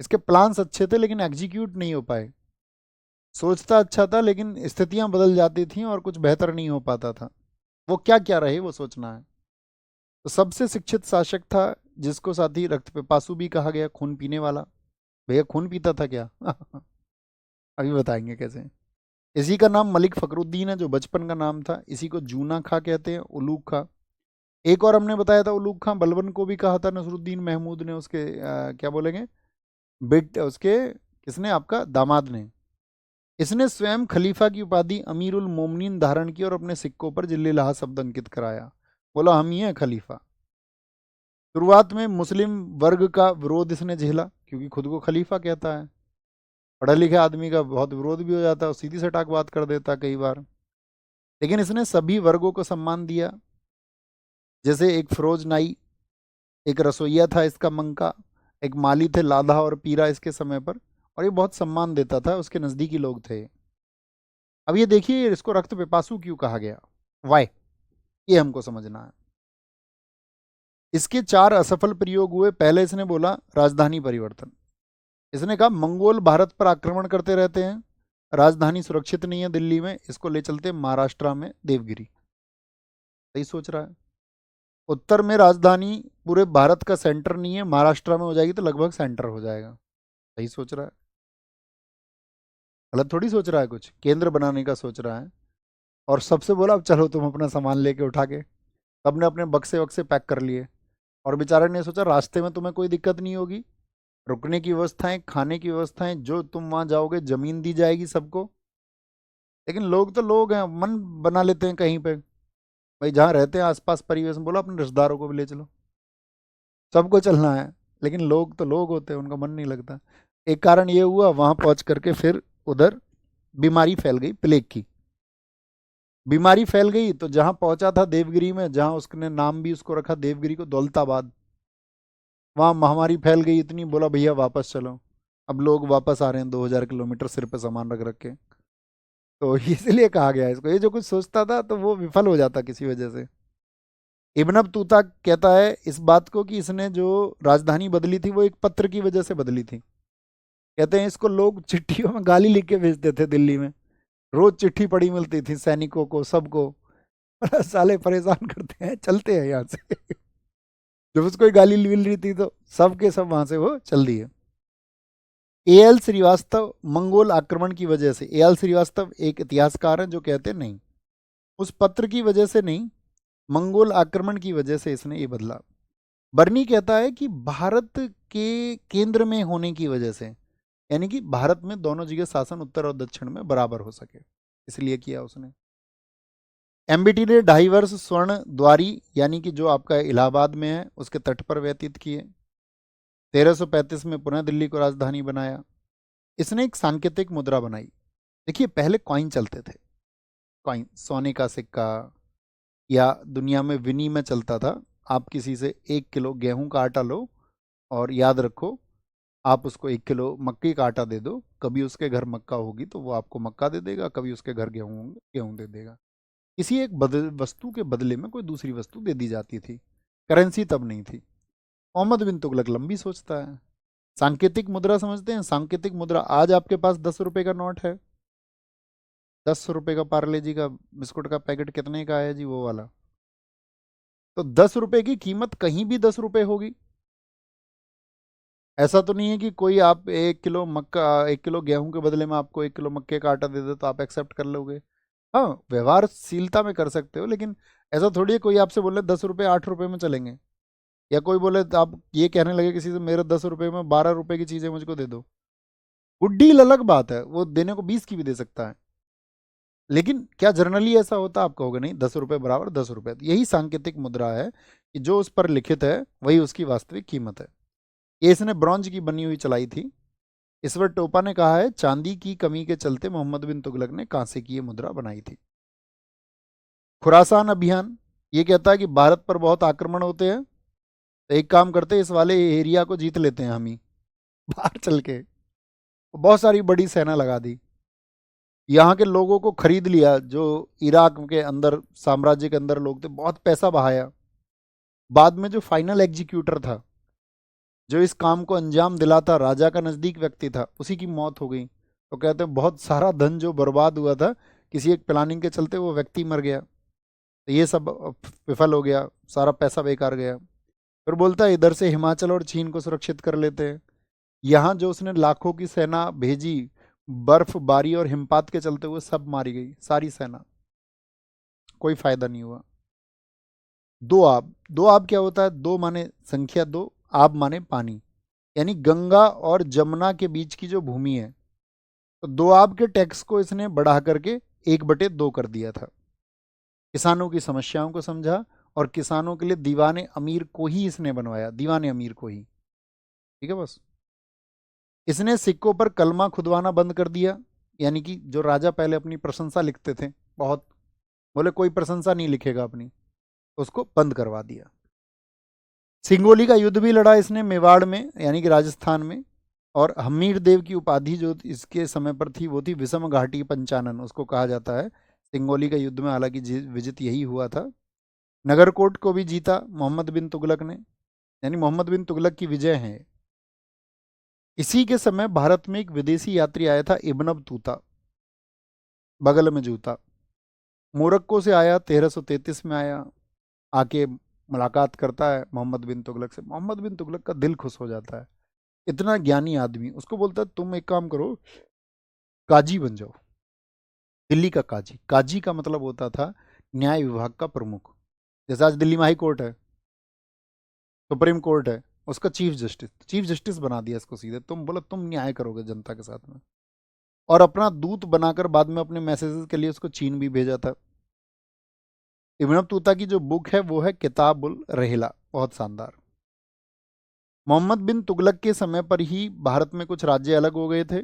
[SPEAKER 1] इसके प्लान्स अच्छे थे लेकिन एग्जीक्यूट नहीं हो पाए। सोचता अच्छा था लेकिन स्थितियां बदल जाती थी और कुछ बेहतर नहीं हो पाता था। वो क्या क्या रहे वो सोचना है। तो सबसे शिक्षित शासक था, जिसको साथ ही रक्त पिपासु भी कहा गया, खून पीने वाला। भैया खून पीता था क्या? अभी बताएंगे कैसे। इसी का नाम मलिक फकरुद्दीन है, जो बचपन का नाम था। इसी को जूना खां कहते हैं, उलूग खां। एक और हमने बताया था उलूग खां बलबन को भी कहा था नसरुद्दीन महमूद ने, उसके क्या बोलेंगे बेट उसके, किसने, आपका दामाद ने। इसने स्वयं खलीफा की उपाधि अमीरुल मोमिनीन धारण की और अपने सिक्कों पर जिल्लिल्लाह शब्द अंकित कराया। बोला हम ही हैं खलीफा। शुरुआत में मुस्लिम वर्ग का विरोध इसने झेला, क्योंकि खुद को खलीफा कहता है। पढ़े लिखे आदमी का बहुत विरोध भी हो जाता है, सीधी सटाक बात कर देता कई बार। लेकिन इसने सभी वर्गों को सम्मान दिया। जैसे एक फिरोज नाई, एक रसोईया था इसका मंका, एक माली थे लाधा और पीरा इसके समय पर, और ये बहुत सम्मान देता था, उसके नज़दीकी लोग थे। अब ये देखिए इसको रक्त पिपासु क्यों कहा गया, वाई, ये हमको समझना है। इसके 4 असफल प्रयोग हुए। पहले इसने बोला राजधानी परिवर्तन। इसने कहा मंगोल भारत पर आक्रमण करते रहते हैं, राजधानी सुरक्षित नहीं है दिल्ली में, इसको ले चलते महाराष्ट्र में देवगिरी। सही सोच रहा है। उत्तर में राजधानी पूरे भारत का सेंटर नहीं है, महाराष्ट्र में हो जाएगी तो लगभग सेंटर हो जाएगा। सही सोच रहा है, गलत थोड़ी सोच रहा है, कुछ केंद्र बनाने का सोच रहा है। और सबसे बोला अब चलो तुम अपना सामान लेके उठा के, सबने अपने बक्से वक्से पैक कर लिए। और बेचारे ने सोचा रास्ते में तुम्हें कोई दिक्कत नहीं होगी, रुकने की व्यवस्थाएं, खाने की व्यवस्थाएं, जो तुम वहां जाओगे जमीन दी जाएगी सबको। लेकिन लोग तो लोग हैं, मन बना लेते हैं कहीं पे, भाई जहाँ रहते हैं आसपास परिवेश में, बोला अपने रिश्तेदारों को भी ले चलो, सबको चलना है। लेकिन लोग तो लोग होते हैं, उनका मन नहीं लगता। एक कारण ये हुआ, वहां पहुंच करके फिर उधर बीमारी फैल गई प्लेग की। बीमारी फैल गई तो जहां पहुंचा था देवगिरी में, जहां उसने नाम भी उसको रखा देवगिरी को दौलताबाद, वहां महामारी फैल गई इतनी, बोला भैया वापस चलो। अब लोग वापस आ रहे हैं 2000 किलोमीटर सिर पे सामान रख रख के। तो इसलिए कहा गया इसको, ये जो कुछ सोचता था तो वो विफल हो जाता किसी वजह से। इब्न बतूता कहता है इस बात को कि इसने जो राजधानी बदली थी वो एक पत्र की वजह से बदली थी। कहते हैं इसको लोग चिट्ठियों में गाली लिख के भेजते थे दिल्ली में, रोज चिट्ठी पड़ी मिलती थी सैनिकों को, सबको। बड़ा साले परेशान करते हैं, चलते हैं यहाँ से। जब उसको गाली मिल रही थी तो सब के सब वहां से वो चल दिए। एएल श्रीवास्तव मंगोल आक्रमण की वजह से, एएल श्रीवास्तव एक इतिहासकार हैं जो कहते नहीं, उस पत्र की वजह से नहीं, मंगोल आक्रमण की वजह से इसने ये बदला। बर्नी कहता है कि भारत के केंद्र में होने की वजह से, यानी कि भारत में दोनों जगह शासन उत्तर और दक्षिण में बराबर हो सके, इसलिए किया उसने। एमबीटी ने 2.5 वर्ष स्वर्ण द्वारी यानी कि जो आपका इलाहाबाद में है उसके तट पर व्यतीत किए। 1335 में पुनः दिल्ली को राजधानी बनाया। इसने एक सांकेतिक मुद्रा बनाई। देखिए पहले कॉइन चलते थे, कॉइन सोने का सिक्का या दुनिया में विनिमय चलता था। आप किसी से 1 किलो गेहूं का आटा लो और याद रखो आप उसको 1 किलो मक्के का आटा दे दो, कभी उसके घर मक्का होगी तो वो आपको मक्का दे देगा, कभी उसके घर गेहूं होंगे गेहूं दे देगा। किसी एक वस्तु के बदले में कोई दूसरी वस्तु दे दी जाती थी, करेंसी तब नहीं थी। मोहम्मद बिन तुगलक लंबी सोचता है। सांकेतिक मुद्रा समझते हैं? सांकेतिक मुद्रा, आज आपके पास 10 रुपए का नोट है, 10 रुपए का पार्ले जी का बिस्कुट का पैकेट कितने का है जी, वो वाला। तो 10 रुपए की कीमत कहीं भी 10 रुपए होगी। ऐसा तो नहीं है कि कोई आप 1 किलो गेहूं के बदले में आपको 1 किलो मक्के का आटा दे दे तो आप एक्सेप्ट कर लोगे। हाँ, व्यवहारशीलता में कर सकते हो, लेकिन ऐसा थोड़ी है कोई आपसे बोले 10 रुपए 8 रुपए में चलेंगे, या कोई बोले तो आप ये कहने लगे किसी से मेरे 10 रुपए में 12 रुपए की चीज़ें मुझको दे दो। गुड डील अलग बात है, वो देने को 20 की भी दे सकता है, लेकिन क्या जनरली ऐसा होता है? आप कहोगे नहीं, 10 रुपए बराबर 10 रुपए। तो यही सांकेतिक मुद्रा है कि जो उस पर लिखित है वही उसकी वास्तविक कीमत है। ये इसने ब्रॉन्ज की बनी हुई चलाई थी। ईश्वर टोपा ने कहा है चांदी की कमी के चलते मोहम्मद बिन तुगलक ने कांसे की ये मुद्रा बनाई थी। खुरासान अभियान ये कहता है कि भारत पर बहुत आक्रमण होते हैं, तो एक काम करते हैं इस वाले एरिया को जीत लेते हैं हम ही बाहर चल के। बहुत सारी बड़ी सेना लगा दी, यहाँ के लोगों को खरीद लिया, जो इराक के अंदर साम्राज्य के अंदर लोग थे, बहुत पैसा बहाया। बाद में जो फाइनल एग्जीक्यूटर था, जो इस काम को अंजाम दिलाता, राजा का नज़दीक व्यक्ति था, उसी की मौत हो गई। तो कहते हैं बहुत सारा धन जो बर्बाद हुआ था किसी एक प्लानिंग के चलते, वो व्यक्ति मर गया, तो ये सब विफल हो गया, सारा पैसा बेकार गया। फिर बोलता है इधर से हिमाचल और चीन को सुरक्षित कर लेते हैं। यहाँ जो उसने लाखों की सेना भेजी, बर्फबारी और हिमपात के चलते हुए सब मारी गई, सारी सेना, कोई फायदा नहीं हुआ। दो आब, दो आब क्या होता है? दो माने संख्या दो, आब माने पानी, यानी गंगा और जमुना के बीच की जो भूमि है, तो दो आब के टैक्स को इसने बढ़ा करके 1/2 कर दिया था। किसानों की समस्याओं को समझा और किसानों के लिए दीवाने अमीर को ही इसने बनवाया, दीवाने अमीर को ही। ठीक है बस। इसने सिक्कों पर कलमा खुदवाना बंद कर दिया, यानी कि जो राजा पहले अपनी प्रशंसा लिखते थे, बहुत बोले कोई प्रशंसा नहीं लिखेगा अपनी, उसको बंद करवा दिया। सिंगोली का युद्ध भी लड़ा इसने मेवाड़ में, यानी कि राजस्थान में। और हमीर देव की उपाधि जो इसके समय पर थी वो थी विषम घाटी पंचानन, उसको कहा जाता है। सिंगोली का युद्ध में हालांकि विजित यही हुआ था। नगरकोट को भी जीता मोहम्मद बिन तुगलक ने, यानी मोहम्मद बिन तुगलक की विजय है। इसी के समय भारत में एक विदेशी यात्री आया था, इब्न बतूता, बगल में जूता, मोरक्को से आया, 1333 में आया। आके मुलाकात करता है मोहम्मद बिन तुगलक से। मोहम्मद बिन तुगलक का दिल खुश हो जाता है, इतना ज्ञानी आदमी। उसको बोलता है तुम एक काम करो, काजी बन जाओ, दिल्ली का काजी। काजी का मतलब होता था न्याय विभाग का प्रमुख। जैसे आज दिल्ली में हाई कोर्ट है, सुप्रीम कोर्ट है, उसका चीफ जस्टिस, चीफ जस्टिस बना दिया इसको सीधे। तुम बोला तुम न्याय करोगे जनता के साथ में। और अपना दूत बनाकर बाद में अपने मैसेजेस के लिए उसको चीन भी भेजा था। इब्न बतूता की जो बुक है वो है किताबुल रहला, बहुत शानदार। मोहम्मद बिन तुगलक के समय पर ही भारत में कुछ राज्य अलग हो गए थे।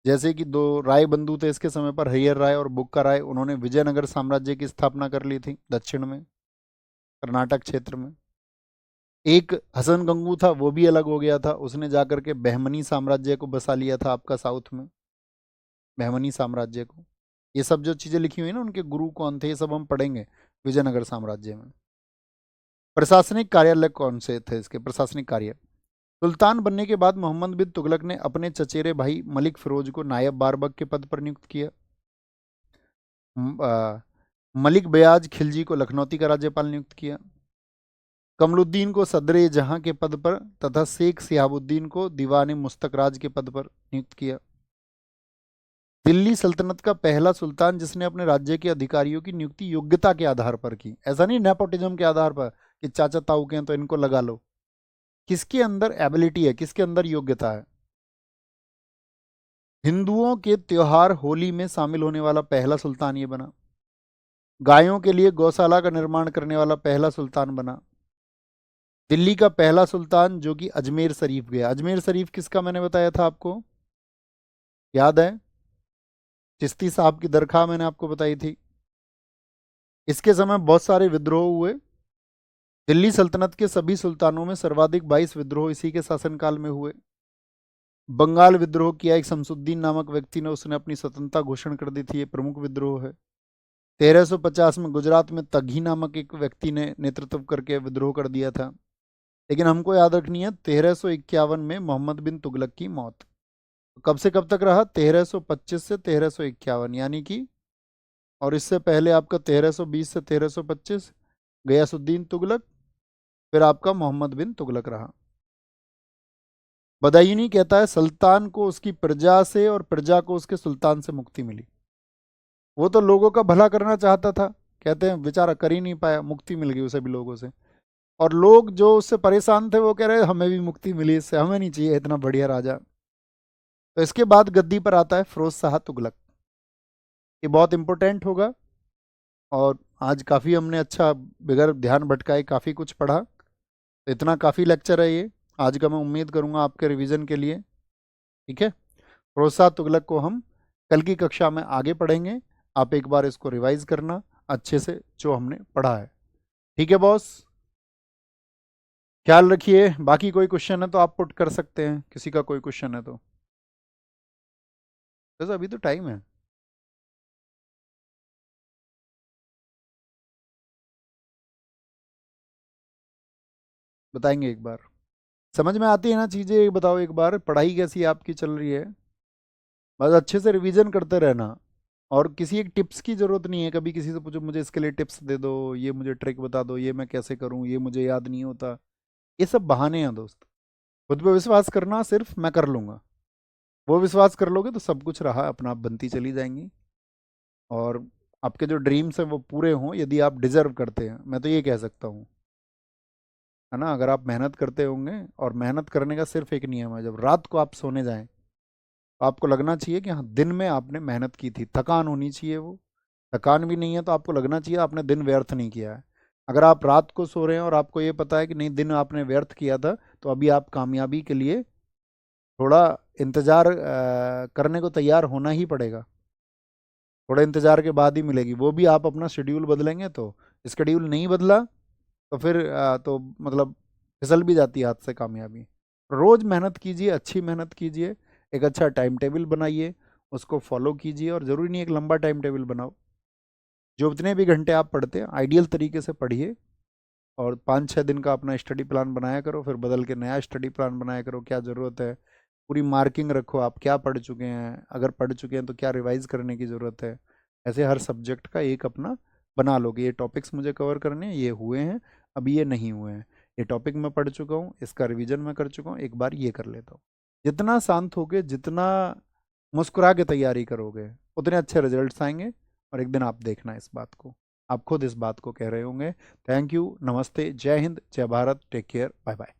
[SPEAKER 1] जैसे कि दो राय बंधु थे इसके समय पर, हरिहर राय और बुक्का राय, उन्होंने विजयनगर साम्राज्य की स्थापना कर ली थी दक्षिण में, कर्नाटक क्षेत्र में। एक हसन गंगू था, वो भी अलग हो गया था, उसने जाकर के बहमनी साम्राज्य को बसा लिया था आपका साउथ में, बहमनी साम्राज्य को। ये सब जो चीज़ें लिखी हुई ना, उनके गुरु कौन थे, ये सब हम पढ़ेंगे विजयनगर साम्राज्य में। प्रशासनिक कार्यालय कौन से थे इसके? प्रशासनिक कार्य, सुल्तान बनने के बाद मोहम्मद बिन तुगलक ने अपने चचेरे भाई मलिक फिरोज को नायब बारबक के पद पर नियुक्त किया। मलिक बयाज खिलजी को लखनौती का राज्यपाल नियुक्त किया। कमरुद्दीन को सदरे जहां के पद पर तथा शेख सिहाबुद्दीन को दीवान मुस्तकराज के पद पर नियुक्त किया। दिल्ली सल्तनत का पहला सुल्तान जिसने अपने राज्य के अधिकारियों की नियुक्ति योग्यता के आधार पर की, ऐसा नहीं नेपोटिज्म के आधार पर कि चाचा ताऊ के हैं तो इनको लगा लो। किसके अंदर एबिलिटी है, किसके अंदर योग्यता है। हिंदुओं के त्योहार होली में शामिल होने वाला पहला सुल्तान ये बना। गायों के लिए गौशाला का निर्माण करने वाला पहला सुल्तान बना। दिल्ली का पहला सुल्तान जो कि अजमेर शरीफ गया। अजमेर शरीफ किसका मैंने बताया था आपको, याद है? चिश्ती साहब की दरगाह मैंने आपको बताई थी। इसके समय बहुत सारे विद्रोह हुए। दिल्ली सल्तनत के सभी सुल्तानों में सर्वाधिक 22 विद्रोह इसी के शासनकाल में हुए। बंगाल विद्रोह किया एक शमसुद्दीन नामक व्यक्ति ने, उसने अपनी स्वतंत्रता घोषणा कर दी थी, ये प्रमुख विद्रोह है। 1350 में गुजरात में तघी नामक एक व्यक्ति ने नेतृत्व करके विद्रोह कर दिया था। लेकिन हमको याद रखनी है 1351 में मोहम्मद बिन तुगलक की मौत। कब से कब तक रहा? 1325 से 1351, यानी कि, और इससे पहले आपका 1320 से 1325 गयासुद्दीन तुगलक, फिर आपका मोहम्मद बिन तुगलक रहा। बदायूनी कहता है सुल्तान को उसकी प्रजा से और प्रजा को उसके सुल्तान से मुक्ति मिली। वो तो लोगों का भला करना चाहता था, कहते हैं बेचारा कर ही नहीं पाया, मुक्ति मिल गई उसे भी लोगों से। और लोग जो उससे परेशान थे वो कह रहे हमें भी मुक्ति मिली इससे, हमें नहीं चाहिए इतना बढ़िया राजा। तो इसके बाद गद्दी पर आता है फिरोज शाह तुगलक। ये बहुत इंपॉर्टेंट होगा। और आज काफ़ी हमने अच्छा बगैर ध्यान भटकाए काफ़ी कुछ पढ़ा। तो इतना काफ़ी लेक्चर है ये आज का, मैं उम्मीद करूँगा आपके रिवीजन के लिए। ठीक है, फिरोज शाह तुगलक को हम कल की कक्षा में आगे पढ़ेंगे। आप एक बार इसको रिवाइज करना अच्छे से जो हमने पढ़ा है। ठीक है बॉस, ख्याल रखिए। बाकी कोई क्वेश्चन है तो आप पुट कर सकते हैं, किसी का कोई क्वेश्चन है तो। बस अभी तो टाइम है। बताएंगे एक बार, समझ में आती है ना चीज़ें? ये बताओ एक बार, पढ़ाई कैसी आपकी चल रही है? बस अच्छे से रिवीजन करते रहना। और किसी एक टिप्स की ज़रूरत नहीं है, कभी किसी से पूछो मुझे इसके लिए टिप्स दे दो, ये मुझे ट्रिक बता दो, ये मैं कैसे करूँ, ये मुझे याद नहीं होता। ये सब बहाने हैं दोस्त। खुद पे विश्वास करना, सिर्फ मैं कर लूँगा, वो विश्वास कर लोगे तो सब कुछ रहा अपना आप बनती चली जाएंगी। और आपके जो ड्रीम्स हैं वो पूरे हों, यदि आप डिजर्व करते हैं, मैं तो ये कह सकता हूँ, है ना। अगर आप मेहनत करते होंगे, और मेहनत करने का सिर्फ एक नियम है, जब रात को आप सोने जाएं तो आपको लगना चाहिए कि हाँ दिन में आपने मेहनत की थी, थकान होनी चाहिए। वो थकान भी नहीं है तो आपको लगना चाहिए आपने दिन व्यर्थ नहीं किया है। अगर आप रात को सो रहे हैं और आपको ये पता है कि नहीं दिन आपने व्यर्थ किया था, तो अभी आप कामयाबी के लिए थोड़ा इंतज़ार करने को तैयार होना ही पड़ेगा। थोड़ा इंतज़ार के बाद ही मिलेगी, वो भी आप अपना शेड्यूल बदलेंगे तो। शेड्यूल नहीं बदला तो फिर तो मतलब फिसल भी जाती है हाथ से कामयाबी। रोज़ मेहनत कीजिए, अच्छी मेहनत कीजिए, एक अच्छा टाइम टेबल बनाइए, उसको फॉलो कीजिए। और ज़रूरी नहीं एक लंबा टाइम टेबल बनाओ, जो उतने भी घंटे आप पढ़ते हैं आइडियल तरीके से पढ़िए। और 5-6 दिन का अपना स्टडी प्लान बनाया करो, फिर बदल के नया स्टडी प्लान बनाया करो, क्या ज़रूरत है। पूरी मार्किंग रखो, आप क्या पढ़ चुके हैं, अगर पढ़ चुके हैं तो क्या रिवाइज करने की ज़रूरत है। ऐसे हर सब्जेक्ट का एक अपना बना लोगे, ये टॉपिक्स मुझे कवर करने हैं, ये हुए हैं, अभी ये नहीं हुए हैं, ये टॉपिक मैं पढ़ चुका हूँ, इसका रिवीजन मैं कर चुका हूँ, एक बार ये कर लेता हूँ। जितना शांत होगे, जितना मुस्कुरा के तैयारी करोगे, उतने अच्छे रिजल्ट्स आएंगे। और एक दिन आप देखना इस बात को, आप खुद इस बात को कह रहे होंगे। थैंक यू, नमस्ते, जय हिंद, जय Bharat, take care, bye bye.